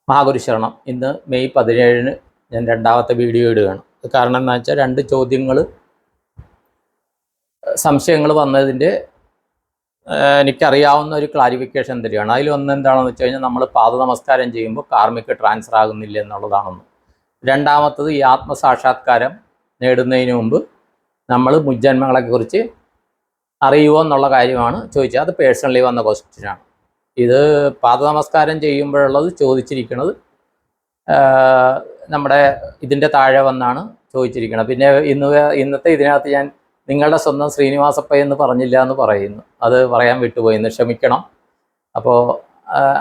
മഹാഗുരുശരണം. ഇന്ന് മെയ് 17 ഞാൻ രണ്ടാമത്തെ വീഡിയോ ഇടുകയാണ്. കാരണം എന്താ വെച്ചാൽ 2 ചോദ്യങ്ങൾ സംശയങ്ങൾ വന്നതിൻ്റെ എനിക്കറിയാവുന്ന ഒരു ക്ലാരിഫിക്കേഷൻ തരികയാണ്. അതിലൊന്ന് എന്താണെന്ന് വെച്ച് കഴിഞ്ഞാൽ നമ്മൾ പാദ നമസ്കാരം ചെയ്യുമ്പോൾ കാർമിക് ട്രാൻസ്ഫർ ആകുന്നില്ല എന്നുള്ളതാണെന്ന്. രണ്ടാമത്തത് ഈ ആത്മസാക്ഷാത്കാരം നേടുന്നതിന് മുമ്പ് നമ്മൾ മുജ്ജന്മങ്ങളെക്കുറിച്ച് അറിയുമോ എന്നുള്ള കാര്യമാണ് ചോദിച്ചത്. അത് പേഴ്സണലി വന്ന ക്വസ്റ്റ്യനാണ്. ഇത് പാദ നമസ്കാരം ചെയ്യുമ്പോഴുള്ളത് ചോദിച്ചിരിക്കുന്നത് നമ്മുടെ ഇതിൻ്റെ താഴെ വന്നാണ് ചോദിച്ചിരിക്കുന്നത്. പിന്നെ ഇന്നത്തെ ഇതിനകത്ത് ഞാൻ നിങ്ങളുടെ സ്വന്തം ശ്രീനിവാസപ്പ എന്ന് പറഞ്ഞില്ല എന്ന് പറയുന്നു. അത് പറയാൻ വിട്ടുപോയിന്ന് ക്ഷമിക്കണം. അപ്പോൾ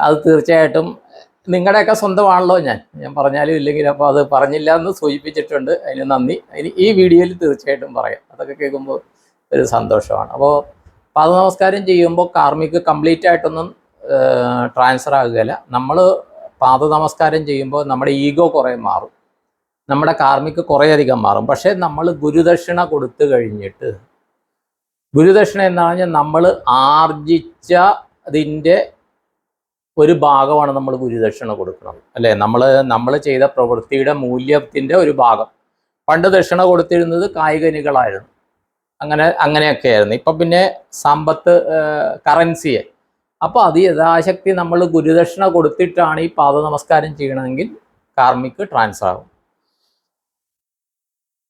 അത് തീർച്ചയായിട്ടും നിങ്ങളുടെയൊക്കെ സ്വന്തമാണല്ലോ ഞാൻ പറഞ്ഞാലും ഇല്ലെങ്കിലും. അപ്പോൾ അത് പറഞ്ഞില്ല എന്ന് സൂചിപ്പിച്ചിട്ടുണ്ട്, അതിന് നന്ദി. ഈ വീഡിയോയിൽ തീർച്ചയായിട്ടും പറയാം. അതൊക്കെ കേൾക്കുമ്പോൾ ഒരു സന്തോഷമാണ്. അപ്പോൾ പാദ നമസ്കാരം ചെയ്യുമ്പോൾ കാർമിക് കംപ്ലീറ്റ് ആയിട്ടൊന്നും ട്രാൻസ്ഫർ ആകുകയില്ല. നമ്മൾ പാദ നമസ്കാരം ചെയ്യുമ്പോൾ നമ്മുടെ ഈഗോ കുറേ മാറും, നമ്മുടെ കാർമിക് കുറേയധികം മാറും. പക്ഷേ നമ്മൾ ഗുരുദക്ഷിണ കൊടുത്തു കഴിഞ്ഞിട്ട്, ഗുരുദക്ഷിണ എന്ന് പറഞ്ഞാൽ നമ്മൾ ആർജിച്ച അതിൻ്റെ ഒരു ഭാഗമാണ് നമ്മൾ ഗുരുദക്ഷിണ കൊടുക്കുന്നത്, അല്ലേ? നമ്മൾ ചെയ്ത പ്രവൃത്തിയുടെ മൂല്യത്തിൻ്റെ ഒരു ഭാഗം. പണ്ട് ദക്ഷിണ കൊടുത്തിരുന്നത് കായികനികളായിരുന്നു, അങ്ങനെയൊക്കെ ആയിരുന്നു. ഇപ്പം പിന്നെ സമ്പത്ത്, കറൻസിയെ. അപ്പോൾ അത് യഥാശക്തി നമ്മൾ ഗുരുദക്ഷിണ കൊടുത്തിട്ടാണ് ഈ പാദ നമസ്കാരം ചെയ്യണമെങ്കിൽ കാർമിക് ട്രാൻസ്ഫർ ആകും.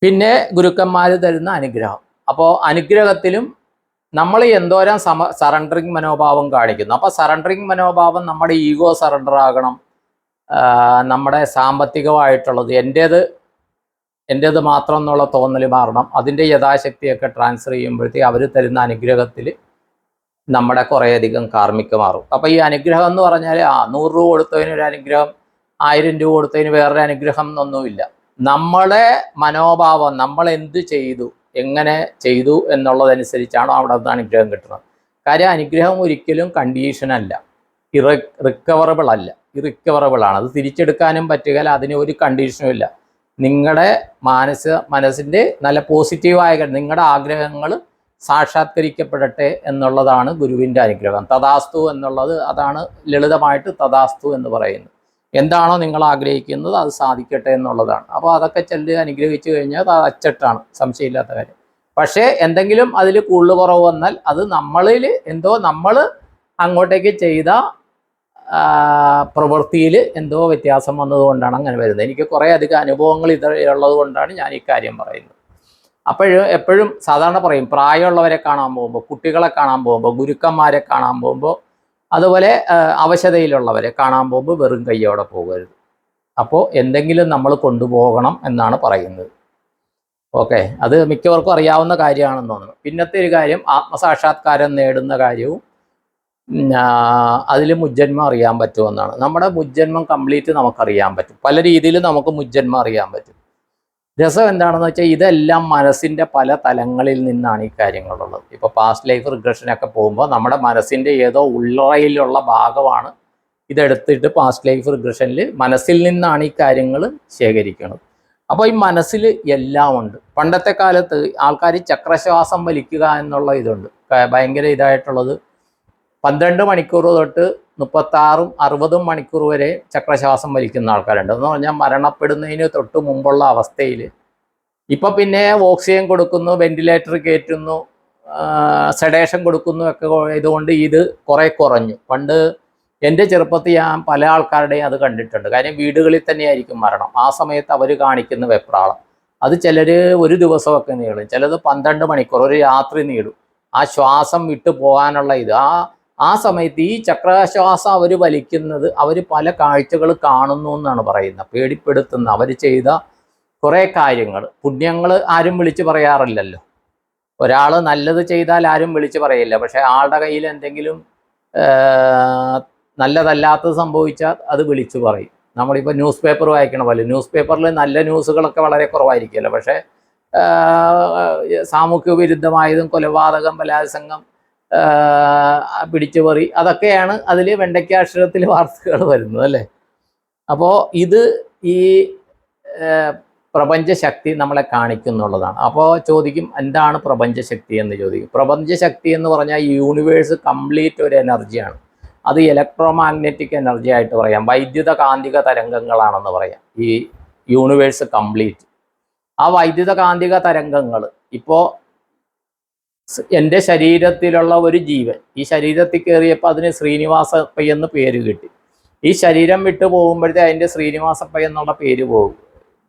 പിന്നെ ഗുരുക്കന്മാർ തരുന്ന അനുഗ്രഹം. അപ്പോൾ അനുഗ്രഹത്തിലും നമ്മൾ എന്തോരം സറണ്ടറിങ് മനോഭാവം കാണിക്കുന്നു. അപ്പോൾ സറണ്ടറിങ് മനോഭാവം നമ്മുടെ ഈഗോ സറണ്ടർ ആകണം, നമ്മുടെ സാമ്പത്തികമായിട്ടുള്ളത് എൻ്റേത് മാത്രം എന്നുള്ള തോന്നൽ മാറണം. അതിൻ്റെ യഥാശക്തിയൊക്കെ ട്രാൻസ്ഫർ ചെയ്യുമ്പോഴത്തേക്ക് അവർ തരുന്ന അനുഗ്രഹത്തിൽ നമ്മുടെ കുറേയധികം കാർമിക മാറും. അപ്പോൾ ഈ അനുഗ്രഹം എന്ന് പറഞ്ഞാൽ 100 രൂപ കൊടുത്തതിന് ഒരു അനുഗ്രഹം, 1000 രൂപ കൊടുത്തതിന് വേറൊരു അനുഗ്രഹം എന്നൊന്നുമില്ല. നമ്മുടെ മനോഭാവം, നമ്മൾ എന്ത് ചെയ്തു, എങ്ങനെ ചെയ്തു എന്നുള്ളതനുസരിച്ചാണോ അവിടെ നിന്ന് അനുഗ്രഹം കിട്ടുന്നത്. കാര്യം അനുഗ്രഹം ഒരിക്കലും കണ്ടീഷനല്ല, റിക്കവറബിൾ അല്ല, ഇറിക്കവറബിൾ ആണ്. അത് തിരിച്ചെടുക്കാനും പറ്റുകയില്ല, അതിന് ഒരു കണ്ടീഷനും ഇല്ല. നിങ്ങളുടെ മനസ്സിൻ്റെ നല്ല പോസിറ്റീവായ നിങ്ങളുടെ ആഗ്രഹങ്ങൾ സാക്ഷാത്കരിക്കപ്പെടട്ടെ എന്നുള്ളതാണ് ഗുരുവിൻ്റെ അനുഗ്രഹം. തഥാസ്തു എന്നുള്ളത്, അതാണ് ലളിതമായിട്ട് തഥാസ്തു എന്ന് പറയുന്നത്. എന്താണോ നിങ്ങൾ ആഗ്രഹിക്കുന്നത് അത് സാധിക്കട്ടെ എന്നുള്ളതാണ്. അപ്പോൾ അതൊക്കെ അനുഗ്രഹിച്ചു കഴിഞ്ഞാൽ അത് അച്ചട്ടാണ്, സംശയമില്ലാത്ത കാര്യം. പക്ഷേ എന്തെങ്കിലും അതിൽ കൂടുതൽ കുറവ് വന്നാൽ അത് നമ്മളിൽ എന്തോ നമ്മൾ അങ്ങോട്ടേക്ക് ചെയ്ത പ്രവൃത്തിയിൽ എന്തോ വ്യത്യാസം വന്നതുകൊണ്ടാണ് അങ്ങനെ വരുന്നത്. എനിക്ക് കുറേ അധികം അനുഭവങ്ങൾ ഉള്ളത് കൊണ്ടാണ് ഞാൻ ഈ കാര്യം പറയുന്നത്. എപ്പോഴും സാധാരണ പറയും, പ്രായമുള്ളവരെ കാണാൻ പോകുമ്പോൾ, കുട്ടികളെ കാണാൻ പോകുമ്പോൾ, ഗുരുക്കന്മാരെ കാണാൻ പോകുമ്പോൾ, അതുപോലെ അവശതയിലുള്ളവരെ കാണാൻ പോകുമ്പോൾ വെറും കയ്യോടെ പോകരുത്. അപ്പോൾ എന്തെങ്കിലും നമ്മൾ കൊണ്ടുപോകണം എന്നാണ് പറയുന്നത്. ഓക്കെ, അത് മിക്കവർക്കും അറിയാവുന്ന കാര്യമാണെന്ന് തോന്നുന്നു. പിന്നത്തെ ഒരു കാര്യം, ആത്മസാക്ഷാത്കാരം നേടുന്ന കാര്യവും അതിൽ മുജ്ജന്മം അറിയാൻ പറ്റുമെന്നാണ്. നമ്മുടെ മുജ്ജന്മം കംപ്ലീറ്റ് നമുക്കറിയാൻ പറ്റും. പല രീതിയിൽ നമുക്ക് മുജ്ജന്മം അറിയാൻ പറ്റും. രസം എന്താണെന്ന് വെച്ചാൽ ഇതെല്ലാം മനസ്സിൻ്റെ പല തലങ്ങളിൽ നിന്നാണ് ഈ കാര്യങ്ങളുള്ളത്. ഇപ്പോൾ പാസ്റ്റ് ലൈഫ് റിഗ്രഷനൊക്കെ പോകുമ്പോൾ നമ്മുടെ മനസ്സിൻ്റെ ഏതോ ഉള്ളറയിലുള്ള ഭാഗമാണ് ഇതെടുത്തിട്ട് പാസ്റ്റ് ലൈഫ് റിഗ്രഷനിൽ മനസ്സിൽ നിന്നാണ് ഈ കാര്യങ്ങൾ ശേഖരിക്കുന്നത്. അപ്പോൾ ഈ മനസ്സിൽ എല്ലാം ഉണ്ട്. പണ്ടത്തെ കാലത്ത് ആൾക്കാർ ചക്രശ്വാസം വലിക്കുക എന്നുള്ള ഇതുണ്ട്, ഭയങ്കര ഇതായിട്ടുള്ളത്. 12 മണിക്കൂർ തൊട്ട് 36, 60 മണിക്കൂർ വരെ ചക്രശ്വാസം വലിക്കുന്ന ആൾക്കാരുണ്ട്. എന്ന് പറഞ്ഞാൽ മരണപ്പെടുന്നതിന് തൊട്ട് മുമ്പുള്ള അവസ്ഥയിൽ. ഇപ്പം പിന്നെ ഓക്സിജൻ കൊടുക്കുന്നു, വെന്റിലേറ്റർ കയറ്റുന്നു, സെഡേഷൻ കൊടുക്കുന്നു ഒക്കെ ഇതുകൊണ്ട് ഇത് കുറേ കുറഞ്ഞു. പണ്ട് എൻ്റെ ചെറുപ്പത്തിൽ ഞാൻ പല ആൾക്കാരുടെയും അത് കണ്ടിട്ടുണ്ട്. കാര്യം വീടുകളിൽ തന്നെയായിരിക്കും മരണം. ആ സമയത്ത് അവർ കാണിക്കുന്ന വെപ്രാളം, അത് ചിലർ ഒരു ദിവസമൊക്കെ നീളും, ചിലത് 12 മണിക്കൂർ, ഒരു രാത്രി നീളും. ആ ശ്വാസം വിട്ടു പോകാനുള്ള ഇത് ആ സമയത്ത് ഈ ചക്രശ്വാസം അവർ വലിക്കുന്നത്, അവർ പല കാഴ്ചകൾ കാണുന്നു എന്നാണ് പറയുന്നത്. പേടിപ്പെടുത്തുന്ന അവർ ചെയ്ത കുറേ കാര്യങ്ങൾ, പുണ്യങ്ങൾ ആരും വിളിച്ചു പറയാറില്ലല്ലോ. ഒരാൾ നല്ലത് ചെയ്താൽ ആരും വിളിച്ചു പറയില്ല. പക്ഷേ ആളുടെ കയ്യിൽ എന്തെങ്കിലും നല്ലതല്ലാത്തത് സംഭവിച്ചാൽ അത് വിളിച്ചു പറയും. നമ്മളിപ്പോൾ ന്യൂസ് പേപ്പർ വായിക്കണ പോലെ, ന്യൂസ് പേപ്പറിൽ നല്ല ന്യൂസുകളൊക്കെ വളരെ കുറവായിരിക്കുമല്ലോ. പക്ഷേ സാമൂഹ്യ വിരുദ്ധമായതും, കൊലപാതകം, ബലാത്സംഗം, പിടിച്ചുപറി, അതൊക്കെയാണ് അതിൽ വെണ്ടയ്ക്കാക്ഷരത്തിൽ വാർത്തകൾ വരുന്നത്, അല്ലേ? അപ്പോൾ ഇത് ഈ പ്രപഞ്ചശക്തി നമ്മളെ കാണിക്കുന്നുള്ളതാണ്. അപ്പോൾ ചോദിക്കും, എന്താണ് പ്രപഞ്ചശക്തി എന്ന് ചോദിക്കും. പ്രപഞ്ചശക്തി എന്ന് പറഞ്ഞാൽ യൂണിവേഴ്സ് കംപ്ലീറ്റ് ഒരു എനർജിയാണ്. അത് ഇലക്ട്രോമാഗ്നറ്റിക് എനർജി ആയിട്ട് പറയാം, വൈദ്യുത കാന്തിക തരംഗങ്ങളാണെന്ന് പറയാം ഈ യൂണിവേഴ്സ് കംപ്ലീറ്റ്. ആ വൈദ്യുത കാന്തിക തരംഗങ്ങൾ ഇപ്പോൾ എൻ്റെ ശരീരത്തിലുള്ള ഒരു ജീവൻ ഈ ശരീരത്തിൽ കയറിയപ്പോൾ അതിന് ശ്രീനിവാസപ്പൈ എന്ന് പേര് കിട്ടി. ഈ ശരീരം വിട്ടു പോകുമ്പോഴത്തേ അതിൻ്റെ ശ്രീനിവാസപ്പൈ എന്നുള്ള പേര്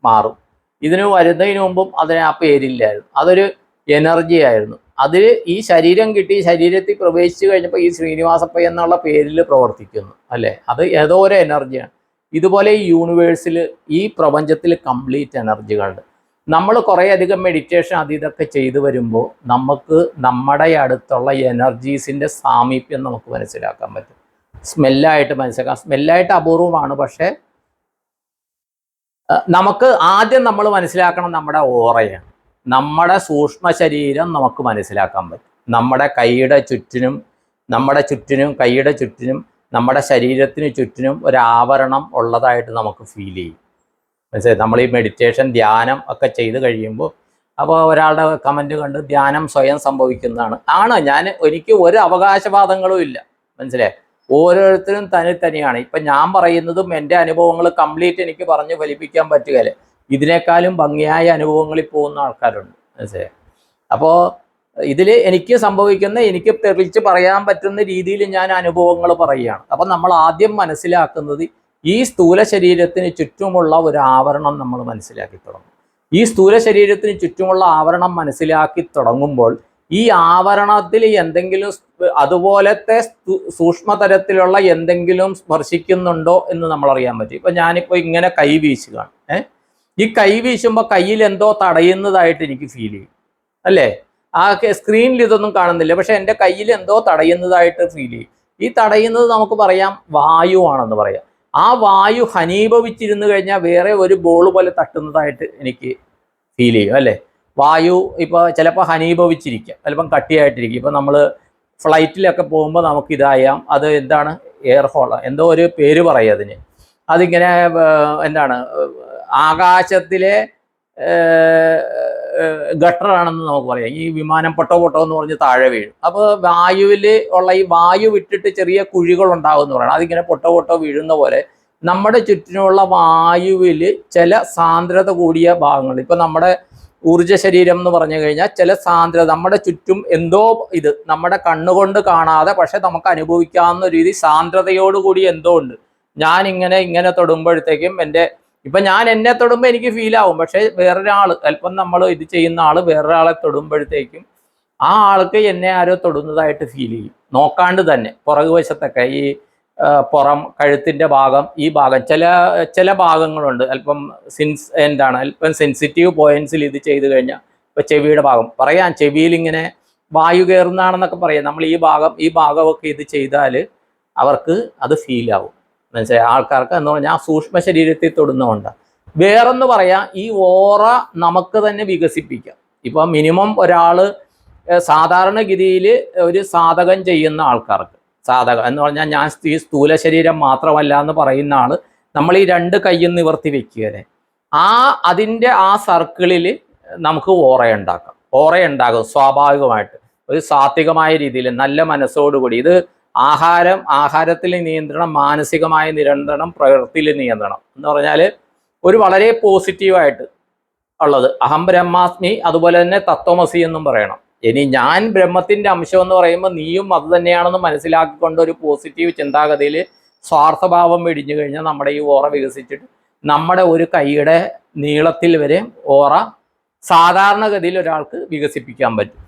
മാറും. ഇതിന് വരുന്നതിന് മുമ്പും അതിന് ആ പേരില്ലായിരുന്നു, അതൊരു എനർജി ആയിരുന്നു. അതിൽ ഈ ശരീരം കിട്ടി, ശരീരത്തിൽ പ്രവേശിച്ചു കഴിഞ്ഞപ്പോൾ ഈ ശ്രീനിവാസപ്പൈ എന്നുള്ള പേരിൽ പ്രവർത്തിക്കുന്നു അല്ലേ, അത് ഏതോ ഒരു എനർജിയാണ്. ഇതുപോലെ ഈ യൂണിവേഴ്സിൽ ഈ പ്രപഞ്ചത്തിൽ കംപ്ലീറ്റ് എനർജികളുണ്ട്. നമ്മൾ കുറേയധികം മെഡിറ്റേഷൻ ഇതൊക്കെ ചെയ്തു വരുമ്പോൾ നമുക്ക് നമ്മുടെ അടുത്തുള്ള എനർജീസിൻ്റെ സാമീപ്യം നമുക്ക് മനസ്സിലാക്കാൻ പറ്റും. സ്മെല്ലായിട്ട് മനസ്സിലാക്കാം, സ്മെല്ലായിട്ട് അപൂർവമാണ്. പക്ഷേ നമുക്ക് ആദ്യം നമ്മൾ മനസ്സിലാക്കണം നമ്മുടെ ഓറയാണ്, നമ്മുടെ സൂക്ഷ്മ ശരീരം നമുക്ക് മനസ്സിലാക്കാൻ പറ്റും. നമ്മുടെ കൈയുടെ ചുറ്റിനും കൈയുടെ ചുറ്റിനും നമ്മുടെ ശരീരത്തിന് ചുറ്റിനും ഒരു ആവരണം ഉള്ളതായിട്ട് നമുക്ക് ഫീൽ ചെയ്യും. മനസ്സിലായി? നമ്മൾ ഈ മെഡിറ്റേഷൻ ധ്യാനം ഒക്കെ ചെയ്ത് കഴിയുമ്പോൾ അപ്പോൾ ഒരാളുടെ കമൻറ്റ് കണ്ട് ധ്യാനം സ്വയം സംഭവിക്കുന്നതാണ്. എനിക്ക് ഒരു അവകാശവാദങ്ങളും ഇല്ല. മനസ്സിലായി? ഓരോരുത്തരും തനിയാണ്. ഇപ്പം ഞാൻ പറയുന്നതും എൻ്റെ അനുഭവങ്ങൾ കംപ്ലീറ്റ് എനിക്ക് പറഞ്ഞ് ഫലിപ്പിക്കാൻ പറ്റുകയില്ല. ഇതിനേക്കാളും ഭംഗിയായ അനുഭവങ്ങളിൽ പോകുന്ന ആൾക്കാരുണ്ട്. മനസ്സിലായി? അപ്പോൾ ഇതിൽ എനിക്ക് എനിക്ക് തെളിച്ച് പറയാൻ പറ്റുന്ന രീതിയിൽ ഞാൻ അനുഭവങ്ങൾ പറയുകയാണ്. അപ്പം നമ്മൾ ആദ്യം മനസ്സിലാക്കുന്നത് ഈ സ്ഥൂല ശരീരത്തിന് ചുറ്റുമുള്ള ഒരു ആവരണം നമ്മൾ മനസ്സിലാക്കി തുടങ്ങും. ഈ സ്ഥൂല ശരീരത്തിന് ചുറ്റുമുള്ള ആവരണം മനസ്സിലാക്കി തുടങ്ങുമ്പോൾ ഈ ആവരണത്തിൽ എന്തെങ്കിലും അതുപോലത്തെ സൂക്ഷ്മതരത്തിലുള്ള എന്തെങ്കിലും സ്പർശിക്കുന്നുണ്ടോ എന്ന് നമ്മൾ അറിയാൻ പറ്റും. ഇപ്പം ഞാനിപ്പോൾ ഇങ്ങനെ കൈ വീശുകയാണ്. ഈ കൈ വീശുമ്പോൾ കയ്യിൽ എന്തോ തടയുന്നതായിട്ട് എനിക്ക് ഫീൽ ചെയ്യും അല്ലേ? ആ സ്ക്രീനിൽ ഇതൊന്നും കാണുന്നില്ല, പക്ഷെ എൻ്റെ കയ്യിൽ എന്തോ തടയുന്നതായിട്ട് ഫീൽ ചെയ്യും. ഈ തടയുന്നത് നമുക്ക് പറയാം വായുവാണെന്ന് പറയാം. ആ വായു ഘനീഭവിച്ചിരുന്നു കഴിഞ്ഞാൽ വേറെ ഒരു ബോൾ പോലെ തട്ടുന്നതായിട്ട് എനിക്ക് ഫീൽ ചെയ്യും അല്ലേ? വായു ഇപ്പോൾ ചിലപ്പോൾ ഘനീഭവിച്ചിരിക്കുക, ചിലപ്പം കട്ടിയായിട്ടിരിക്കും. ഇപ്പം നമ്മൾ ഫ്ലൈറ്റിലൊക്കെ പോകുമ്പോൾ നമുക്കിതായാം, അത് എന്താണ്, എയർ ഹോൾ എന്തോ ഒരു പേര് പറയും അതിന്. അതിങ്ങനെ എന്താണ്, ആകാശത്തിലെ ഗട്ടറാണെന്ന് നമുക്ക് പറയാം. ഈ വിമാനം പൊട്ടോ എന്ന് പറഞ്ഞ് താഴെ വീഴും. അപ്പോൾ വായുവിൽ ഉള്ള ഈ വായു വിട്ടിട്ട് ചെറിയ കുഴികൾ ഉണ്ടാവും എന്ന് പറയണം. അതിങ്ങനെ പൊട്ടോ വീഴുന്ന പോലെ നമ്മുടെ ചുറ്റിനുള്ള വായുവിൽ ചില സാന്ദ്രത കൂടിയ ഭാഗങ്ങൾ, ഇപ്പം നമ്മുടെ ഊർജ്ജ ശരീരം എന്ന് പറഞ്ഞു കഴിഞ്ഞാൽ ചില സാന്ദ്രത നമ്മുടെ ചുറ്റും എന്തോ ഇത് നമ്മുടെ കണ്ണുകൊണ്ട് കാണാതെ പക്ഷെ നമുക്ക് അനുഭവിക്കാവുന്ന രീതി സാന്ദ്രതയോടുകൂടി എന്തോ ഉണ്ട്. ഞാൻ ഇങ്ങനെ തൊടുമ്പോഴത്തേക്കും ഞാൻ എന്നെ തൊടുമ്പോൾ എനിക്ക് ഫീൽ ആവും. പക്ഷെ വേറൊരാൾ അല്പം നമ്മൾ ഇത് ചെയ്യുന്ന ആൾ വേറൊരാളെ തൊടുമ്പോഴത്തേക്കും ആ ആൾക്ക് എന്നെ ആരോ തൊടുന്നതായിട്ട് ഫീൽ ചെയ്യും. നോക്കാണ്ട് തന്നെ പുറകുവശത്തൊക്കെ ഈ പുറം കഴുത്തിൻ്റെ ഭാഗം, ഈ ഭാഗം ചില ഭാഗങ്ങളുണ്ട് അല്പം അല്പം സെൻസിറ്റീവ് പോയിന്റ്സിൽ ഇത് ചെയ്തു കഴിഞ്ഞാൽ, ഇപ്പം ചെവിയുടെ ഭാഗം പറയാം, ചെവിയിൽ ഇങ്ങനെ വായു കയറുന്നതാണെന്നൊക്കെ പറയാം. നമ്മൾ ഈ ഭാഗമൊക്കെ ഇത് ചെയ്താൽ അവർക്ക് അത് ഫീൽ ആവും. മനസ്സിലായി? ആൾക്കാർക്ക് എന്ന് പറഞ്ഞാൽ ആ സൂക്ഷ്മ ശരീരത്തിൽ തൊടുന്നതുകൊണ്ടാണ്. വേറൊന്ന് പറയാം, ഈ ഓറ നമുക്ക് തന്നെ വികസിപ്പിക്കാം. ഇപ്പം മിനിമം ഒരാൾ സാധാരണഗതിയിൽ ഒരു സാധകം ചെയ്യുന്ന ആൾക്കാർക്ക്, സാധകം എന്ന് പറഞ്ഞാൽ ഞാൻ ഈ സ്ഥൂല ശരീരം മാത്രമല്ല എന്ന് പറയുന്ന ആൾ, നമ്മൾ ഈ രണ്ട് കൈയും നിവർത്തി വെക്കുകയല്ലേ, അതിൻ്റെ ആ സർക്കിളിൽ നമുക്ക് ഓറയുണ്ടാകും സ്വാഭാവികമായിട്ട്, ഒരു സാത്വികമായ രീതിയിൽ നല്ല മനസ്സോടുകൂടി. ഇത് ആഹാരത്തിൽ നിയന്ത്രണം, മാനസികമായ നിയന്ത്രണം, പ്രവൃത്തിയിൽ നിയന്ത്രണം എന്ന് പറഞ്ഞാൽ ഒരു വളരെ പോസിറ്റീവായിട്ട് ഉള്ളത്. അഹം ബ്രഹ്മാസ്മി, അതുപോലെ തന്നെ തത്വമസി എന്നും പറയണം. ഇനി ഞാൻ ബ്രഹ്മത്തിൻ്റെ അംശം എന്ന് പറയുമ്പോൾ നീയും അത് തന്നെയാണെന്ന് മനസ്സിലാക്കിക്കൊണ്ട് ഒരു പോസിറ്റീവ് ചിന്താഗതിയിൽ സ്വാർത്ഥഭാവം വെടിഞ്ഞു കഴിഞ്ഞാൽ നമ്മുടെ ഈ ഓറ വികസിച്ചിട്ട് നമ്മുടെ ഒരു കൈയുടെ നീളത്തിൽ വരെ ഓറ സാധാരണഗതിയിൽ ഒരാൾക്ക് വികസിപ്പിക്കാൻ പറ്റും.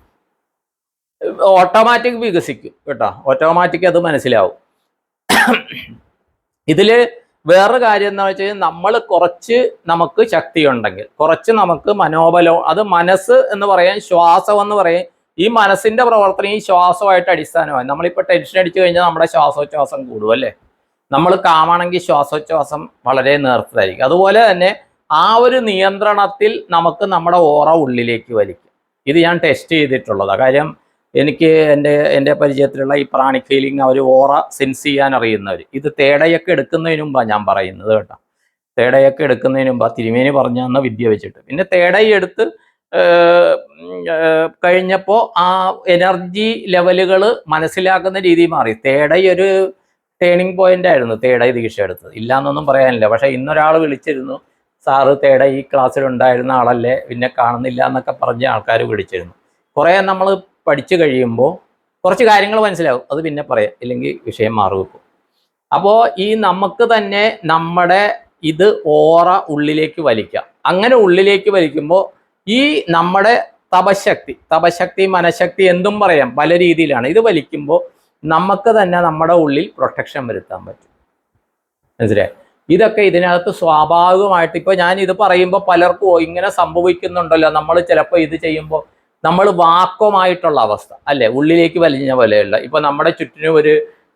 ഓട്ടോമാറ്റിക് വികസിക്കും കേട്ടോ, ഓട്ടോമാറ്റിക് അത് മനസ്സിലാവും. ഇതിൽ വേറൊരു കാര്യം എന്താ വെച്ച് കഴിഞ്ഞാൽ നമ്മൾ നമുക്ക് ശക്തി ഉണ്ടെങ്കിൽ, കുറച്ച് നമുക്ക് മനോബലം, അത് മനസ്സ് എന്ന് പറയാൻ, ശ്വാസം എന്ന് പറയാൻ, ഈ മനസ്സിന്റെ പ്രവർത്തനം ഈ ശ്വാസമായിട്ട് അടിസ്ഥാനമായി. നമ്മളിപ്പോൾ ടെൻഷൻ അടിച്ചു കഴിഞ്ഞാൽ നമ്മുടെ ശ്വാസോച്ഛ്വാസം കൂടും അല്ലേ? നമ്മൾ കാമാണെങ്കിൽ ശ്വാസോച്ഛ്വാസം വളരെ നേർത്തതായിരിക്കും. അതുപോലെ തന്നെ ആ ഒരു നിയന്ത്രണത്തിൽ നമുക്ക് നമ്മുടെ ഓറ ഉള്ളിലേക്ക് വലിക്കും. ഇത് ഞാൻ ടെസ്റ്റ് ചെയ്തിട്ടുള്ളതാണ്. കാര്യം എനിക്ക് എൻ്റെ പരിചയത്തിലുള്ള ഈ പ്രാണിക് ഹീലിംഗ്, അവർ ഓറ സെൻസ് ചെയ്യാൻ അറിയുന്നവർ, ഇത് തേടയൊക്കെ എടുക്കുന്നതിന് മുമ്പാണ് ഞാൻ പറയുന്നത് കേട്ടോ. തേടയൊക്കെ എടുക്കുന്നതിന് മുമ്പ് തിരുമേനി പറഞ്ഞു തന്ന വിദ്യ വെച്ചിട്ട്, പിന്നെ തേടയെടുത്ത് കഴിഞ്ഞപ്പോൾ ആ എനർജി ലെവലുകൾ മനസ്സിലാക്കുന്ന രീതി മാറി. തേടയൊരു ടേണിംഗ് പോയിന്റ് ആയിരുന്നു തേട ഈ ദീക്ഷ എടുത്തത്, ഇല്ലാന്നൊന്നും പറയാനില്ല. പക്ഷെ ഇന്നൊരാൾ വിളിച്ചിരുന്നു, സാറ് തേട ഈ ക്ലാസ്സിൽ ഉണ്ടായിരുന്ന ആളല്ലേ, പിന്നെ കാണുന്നില്ല എന്നൊക്കെ പറഞ്ഞ ആൾക്കാർ വിളിച്ചിരുന്നു. കുറേ നമ്മൾ പഠിച്ചു കഴിയുമ്പോൾ കുറച്ച് കാര്യങ്ങൾ മനസ്സിലാവും, അത് പിന്നെ പറയാം, ഇല്ലെങ്കിൽ വിഷയം മാറും. അപ്പോൾ ഈ നമുക്ക് തന്നെ നമ്മുടെ ഇത് ഓറ ഉള്ളിലേക്ക് വലിക്കാം. അങ്ങനെ ഉള്ളിലേക്ക് വലിക്കുമ്പോൾ ഈ നമ്മുടെ തപശക്തി മനഃശക്തി എന്തും പറയാം, പല രീതിയിലാണ്. ഇത് വലിക്കുമ്പോൾ നമുക്ക് തന്നെ നമ്മുടെ ഉള്ളിൽ പ്രൊട്ടക്ഷൻ വരുത്താൻ പറ്റും. മനസ്സിലായി? ഇതൊക്കെ ഇതിനകത്ത് സ്വാഭാവികമായിട്ട് ഇപ്പോൾ ഞാൻ ഇത് പറയുമ്പോൾ പലർക്കും ഇങ്ങനെ സംഭവിക്കുന്നുണ്ടല്ലോ, നമ്മൾ ചിലപ്പോൾ ഇത് ചെയ്യുമ്പോൾ നമ്മൾ വാക്വമായിട്ടുള്ള അവസ്ഥ അല്ലേ, ഉള്ളിലേക്ക് വലിഞ്ഞ പോലെയുള്ള. ഇപ്പൊ നമ്മുടെ ചുറ്റിനും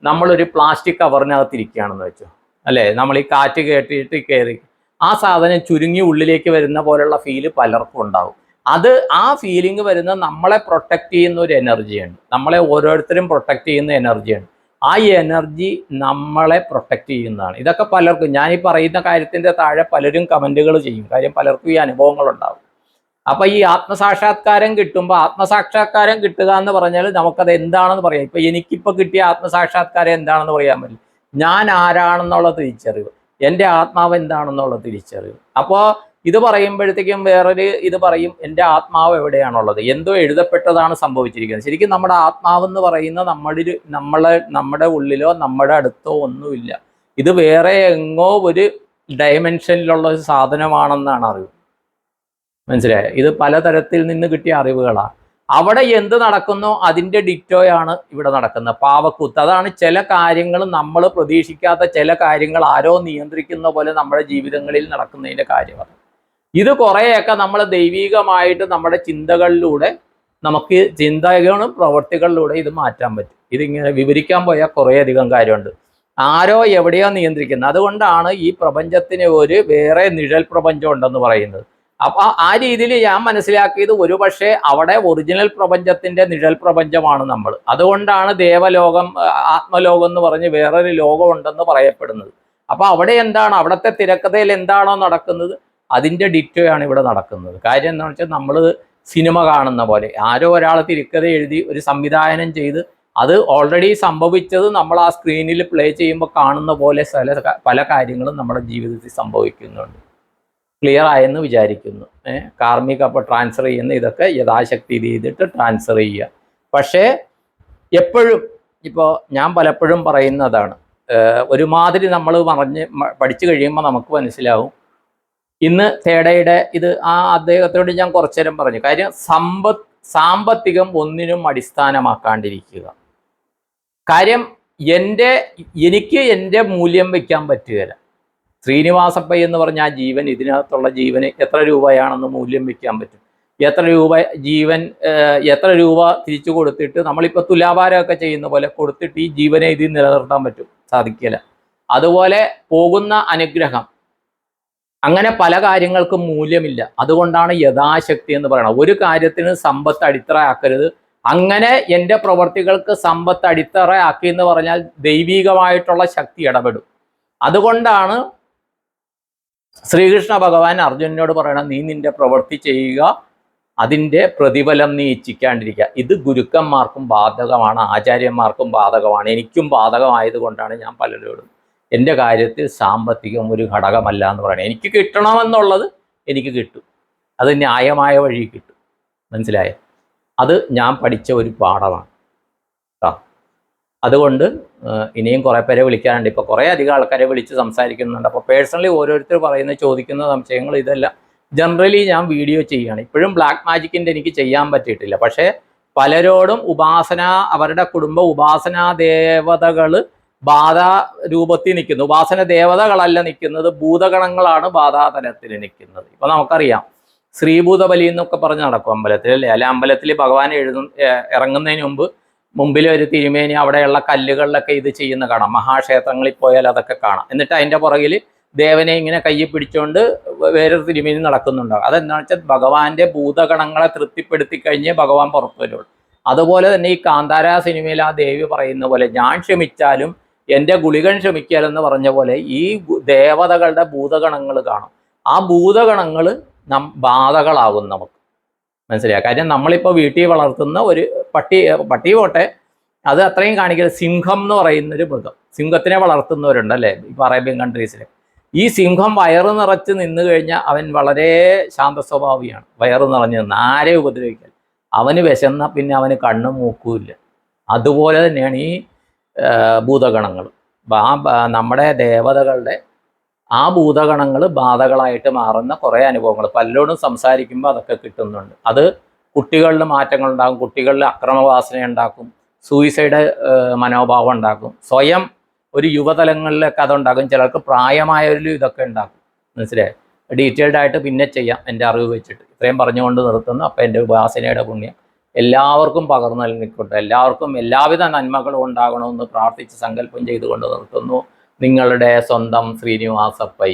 നമ്മളൊരു പ്ലാസ്റ്റിക് കവറിനകത്ത് ഇരിക്കുകയാണെന്ന് വെച്ചോ അല്ലേ, നമ്മൾ ഈ കാറ്റ് കേട്ടിട്ട് കയറി ആ സാധനം ചുരുങ്ങി ഉള്ളിലേക്ക് വരുന്ന പോലുള്ള ഫീല് പലർക്കും ഉണ്ടാവും. അത് ആ ഫീലിംഗ് വരുന്ന നമ്മളെ പ്രൊട്ടക്റ്റ് ചെയ്യുന്ന ഒരു എനർജിയുണ്ട്, നമ്മളെ ഓരോരുത്തരും പ്രൊട്ടക്റ്റ് ചെയ്യുന്ന എനർജിയാണ്. ആ എനർജി നമ്മളെ പ്രൊട്ടക്റ്റ് ചെയ്യുന്നതാണ്. ഇതൊക്കെ പലർക്കും, ഞാൻ ഈ പറയുന്ന കാര്യത്തിന്റെ താഴെ പലരും കമന്റുകൾ ചെയ്യും, കാര്യം പലർക്കും ഈ അനുഭവങ്ങൾ ഉണ്ടാവും. അപ്പൊ ഈ ആത്മസാക്ഷാത്കാരം കിട്ടുമ്പോൾ, ആത്മസാക്ഷാത്കാരം കിട്ടുക എന്ന് പറഞ്ഞാൽ നമുക്കത് എന്താണെന്ന് പറയാം. ഇപ്പൊ എനിക്കിപ്പോൾ കിട്ടിയ ആത്മസാക്ഷാത്കാരം എന്താണെന്ന് പറയാൻ പറ്റില്ല. ഞാൻ ആരാണെന്നുള്ള തിരിച്ചറിവ്, എൻ്റെ ആത്മാവ് എന്താണെന്നുള്ള തിരിച്ചറിവ്. അപ്പോൾ ഇത് പറയുമ്പോഴത്തേക്കും വേറൊരു ഇത് പറയും, എൻ്റെ ആത്മാവ് എവിടെയാണുള്ളത്, എന്തോ എഴുതപ്പെട്ടതാണ് സംഭവിച്ചിരിക്കുന്നത്. ശരിക്കും നമ്മുടെ ആത്മാവെന്ന് പറയുന്ന നമ്മുടെ ഉള്ളിലോ നമ്മുടെ അടുത്തോ ഒന്നുമില്ല. ഇത് വേറെ എങ്ങോ ഒരു ഡയമെൻഷനിലുള്ള ഒരു സാധനമാണെന്നാണ് അറിവ്. മനസ്സിലായോ? ഇത് പലതരത്തിൽ നിന്ന് കിട്ടിയ അറിവുകളാണ്. അവിടെ എന്ത് നടക്കുന്നോ അതിൻ്റെ ഡിറ്റോയാണ് ഇവിടെ നടക്കുന്നത്. പാവക്കൂത്ത്, അതാണ് ചില കാര്യങ്ങൾ നമ്മൾ പ്രതീക്ഷിക്കാത്ത ചില കാര്യങ്ങൾ ആരോ നിയന്ത്രിക്കുന്ന പോലെ നമ്മുടെ ജീവിതങ്ങളിൽ നടക്കുന്നതിൻ്റെ കാര്യമാണ്. ഇത് കുറേയൊക്കെ നമ്മൾ ദൈവികമായിട്ട് നമ്മുടെ ചിന്തകളിലൂടെ, നമുക്ക് ചിന്തകളും പ്രവൃത്തികളിലൂടെ ഇത് മാറ്റാൻ പറ്റും. ഇതിങ്ങനെ വിവരിക്കാൻ പോയാൽ കുറേയധികം കാര്യമുണ്ട്. ആരോ എവിടെയോ നിയന്ത്രിക്കുന്നത്. അതുകൊണ്ടാണ് ഈ പ്രപഞ്ചത്തിന് ഒരു വേറെ നിഴൽ പ്രപഞ്ചം ഉണ്ടെന്ന് പറയുന്നത്. അപ്പൊ ആ രീതിയിൽ ഞാൻ മനസ്സിലാക്കിയത് ഒരുപക്ഷെ അവിടെ ഒറിജിനൽ പ്രപഞ്ചത്തിന്റെ നിഴൽ പ്രപഞ്ചമാണ് നമ്മൾ. അതുകൊണ്ടാണ് ദേവലോകം, ആത്മലോകം എന്ന് പറഞ്ഞ് വേറൊരു ലോകം ഉണ്ടെന്ന് പറയപ്പെടുന്നത്. അപ്പൊ അവിടെ എന്താണ്, അവിടുത്തെ തിരക്കഥയിൽ എന്താണോ നടക്കുന്നത് അതിന്റെ ഡിറ്റോയാണ് ഇവിടെ നടക്കുന്നത്. കാര്യം എന്താണെന്ന് വെച്ചാൽ നമ്മൾ സിനിമ കാണുന്ന പോലെ ആരോ ഒരാൾ തിരക്കഥ എഴുതി ഒരു സംവിധാനം ചെയ്ത് അത് ഓൾറെഡി സംഭവിച്ചത് നമ്മൾ ആ സ്ക്രീനിൽ പ്ലേ ചെയ്യുമ്പോൾ കാണുന്ന പോലെ പല കാര്യങ്ങളും നമ്മുടെ ജീവിതത്തിൽ സംഭവിക്കുന്നുണ്ട്. ക്ലിയർ ആയെന്ന് വിചാരിക്കുന്നു. കാർമിക അപ്പോൾ ട്രാൻസ്ഫർ ചെയ്യുന്ന ഇതൊക്കെ യഥാശക്തി ചെയ്തിട്ട് ട്രാൻസ്ഫർ ചെയ്യുക. പക്ഷേ എപ്പോഴും ഇപ്പോൾ ഞാൻ പലപ്പോഴും പറയുന്നതാണ്, ഒരുമാതിരി നമ്മൾ പഠിച്ചു കഴിയുമ്പോൾ നമുക്ക് മനസ്സിലാവും. ഇന്ന് തേടയുടെ ഇത് അദ്ദേഹത്തോട് ഞാൻ കുറച്ചു നേരം പറഞ്ഞു. കാര്യം സാമ്പത്തികം ഒന്നിനും അടിസ്ഥാനമാക്കാണ്ടിരിക്കുക. കാര്യം എനിക്ക് എൻ്റെ മൂല്യം വയ്ക്കാൻ പറ്റുകയില്ല. ശ്രീനിവാസപ്പ എന്ന് പറഞ്ഞ ആ ജീവൻ, ഇതിനകത്തുള്ള ജീവന് എത്ര രൂപയാണെന്ന് മൂല്യം വയ്ക്കാൻ പറ്റും. എത്ര രൂപ തിരിച്ചു കൊടുത്തിട്ട് നമ്മളിപ്പോൾ തുലാഭാരമൊക്കെ ചെയ്യുന്ന പോലെ കൊടുത്തിട്ട് ഈ ജീവനെ ഇതിൽ നിലനിർത്താൻ പറ്റും? സാധിക്കില്ല. അതുപോലെ പോകുന്ന അനുഗ്രഹം, അങ്ങനെ പല കാര്യങ്ങൾക്കും മൂല്യമില്ല. അതുകൊണ്ടാണ് യഥാശക്തി എന്ന് പറയുന്നത്. ഒരു കാര്യത്തിന് സമ്പത്ത് അടിത്തറയാക്കരുത്. അങ്ങനെ എൻ്റെ പ്രവർത്തികൾക്ക് സമ്പത്ത് അടിത്തറയാക്കി എന്ന് പറഞ്ഞാൽ ദൈവികമായിട്ടുള്ള ശക്തി ഇടപെടും. അതുകൊണ്ടാണ് ശ്രീകൃഷ്ണ ഭഗവാൻ അർജുനനോട് പറയണം, നീ നിന്റെ പ്രവൃത്തി ചെയ്യുക, അതിൻ്റെ പ്രതിഫലം നീ ഇച്ഛിക്കാണ്ടിരിക്കുക. ഇത് ഗുരുക്കന്മാർക്കും ബാധകമാണ്, ആചാര്യന്മാർക്കും ബാധകമാണ്, എനിക്കും ബാധകമായതുകൊണ്ടാണ് ഞാൻ പലരോടും എൻ്റെ കാര്യത്തിൽ സാമ്പത്തികം ഒരു ഘടകമല്ല എന്ന് പറയുന്നത്. എനിക്ക് കിട്ടണമെന്നുള്ളത് എനിക്ക് കിട്ടും, അത് ന്യായമായ വഴി കിട്ടും. മനസ്സിലായോ? അത് ഞാൻ പഠിച്ച ഒരു പാഠമാണ്. അതുകൊണ്ട് ഇനിയും കുറേ പേരെ വിളിക്കാനുണ്ട്. ഇപ്പോൾ കുറേ അധികം ആൾക്കാരെ വിളിച്ച് സംസാരിക്കുന്നുണ്ട്. അപ്പോൾ പേഴ്സണലി ഓരോരുത്തർ ചോദിക്കുന്ന സംശയങ്ങൾ ഇതെല്ലാം ജനറലി ഞാൻ വീഡിയോ ചെയ്യുകയാണ്. ഇപ്പോഴും ബ്ലാക്ക് മാജിക്കിൻ്റെ എനിക്ക് ചെയ്യാൻ പറ്റിയിട്ടില്ല. പക്ഷേ പലരോടും അവരുടെ കുടുംബ ഉപാസനാ ദേവതകൾ ബാധാ രൂപത്തിൽ നിൽക്കുന്നു. ഉപാസന ദേവതകളല്ല നിൽക്കുന്നത്, ഭൂതഗണങ്ങളാണ് ബാധാതലത്തിൽ നിൽക്കുന്നത്. ഇപ്പോൾ നമുക്കറിയാം ശ്രീഭൂതബലി എന്നൊക്കെ പറഞ്ഞ് നടക്കും അമ്പലത്തിൽ, അല്ലേ? അല്ല, അമ്പലത്തിൽ ഭഗവാൻ ഇറങ്ങുന്നതിന് മുമ്പിൽ ഒരു തിരുമേനി അവിടെയുള്ള കല്ലുകളിലൊക്കെ ഇത് ചെയ്യുന്ന കാണാം. മഹാക്ഷേത്രങ്ങളിൽ പോയാൽ അതൊക്കെ കാണാം. എന്നിട്ട് അതിൻ്റെ പുറകിൽ ദേവനെ ഇങ്ങനെ കയ്യിൽ പിടിച്ചുകൊണ്ട് വേറൊരു തിരുമേനി നടക്കുന്നുണ്ടാകും. അതെന്താണെന്ന് വെച്ചാൽ ഭഗവാന്റെ ഭൂതഗണങ്ങളെ തൃപ്തിപ്പെടുത്തി കഴിഞ്ഞേ ഭഗവാൻ പുറത്തു വരുള്ളൂ. അതുപോലെ തന്നെ ഈ കാന്താര സിനിമയിൽ ആ ദേവി പറയുന്ന പോലെ, ഞാൻ ക്ഷമിച്ചാലും എൻ്റെ ഗുളികൻ ക്ഷമിക്കാലെന്ന് പറഞ്ഞ പോലെ ഈ ദേവതകളുടെ ഭൂതഗണങ്ങൾ കാണും. ആ ഭൂതഗണങ്ങൾ ബാധകളാകും നമുക്ക്. മനസ്സിലാക്കുക? കാര്യം നമ്മളിപ്പോൾ വീട്ടിൽ വളർത്തുന്ന ഒരു പട്ടി പോട്ടെ, അത് അത്രയും കാണിക്കുന്നത് സിംഹം എന്ന് പറയുന്നൊരു മൃഗം. സിംഹത്തിനെ വളർത്തുന്നവരുണ്ട് അല്ലേ ഇപ്പോൾ അറേബ്യൻ കൺട്രീസിൽ. ഈ സിംഹം വയറ് നിറച്ച് നിന്ന് കഴിഞ്ഞാൽ അവൻ വളരെ ശാന്ത സ്വഭാവിയാണ്. വയറ് നിറഞ്ഞ് നിന്ന് ആരെ ഉപദ്രവിക്കാൻ. അവന് വിശന്ന പിന്നെ അവന് കണ്ണും മൂക്കുമില്ല. അതുപോലെ തന്നെയാണ് ഈ ഭൂതഗണങ്ങൾ. നമ്മുടെ ദേവതകളുടെ ആ ഭൂതഗണങ്ങൾ ബാധകളായിട്ട് മാറുന്ന കുറേ അനുഭവങ്ങൾ പലരോടും സംസാരിക്കുമ്പോൾ അതൊക്കെ കിട്ടുന്നുണ്ട്. അത് കുട്ടികളിൽ മാറ്റങ്ങൾ ഉണ്ടാകും, കുട്ടികളിൽ അക്രമവാസന ഉണ്ടാക്കും, സൂയിസൈഡ് മനോഭാവം ഉണ്ടാക്കും, സ്വയം ഒരു യുവതലങ്ങളിലൊക്കെ അതുണ്ടാകും, ചിലർക്ക് പ്രായമായവരിലും ഇതൊക്കെ ഉണ്ടാക്കും. മനസ്സിലായി? ഡീറ്റെയിൽഡ് ആയിട്ട് പിന്നെ ചെയ്യാം എൻ്റെ അറിവ് വെച്ചിട്ട്. ഇത്രയും പറഞ്ഞുകൊണ്ട് നിർത്തുന്നു. അപ്പം എൻ്റെ ഉപാസനയുടെ പുണ്യം എല്ലാവർക്കും പകർന്നു നൽകിക്കൊണ്ട് എല്ലാവർക്കും എല്ലാവിധ നന്മകളും ഉണ്ടാകണമെന്ന് പ്രാർത്ഥിച്ച് സങ്കല്പം ചെയ്തുകൊണ്ട് നിർത്തുന്നു. നിങ്ങളുടെ സ്വന്തം ശ്രീനിവാസ പൈ.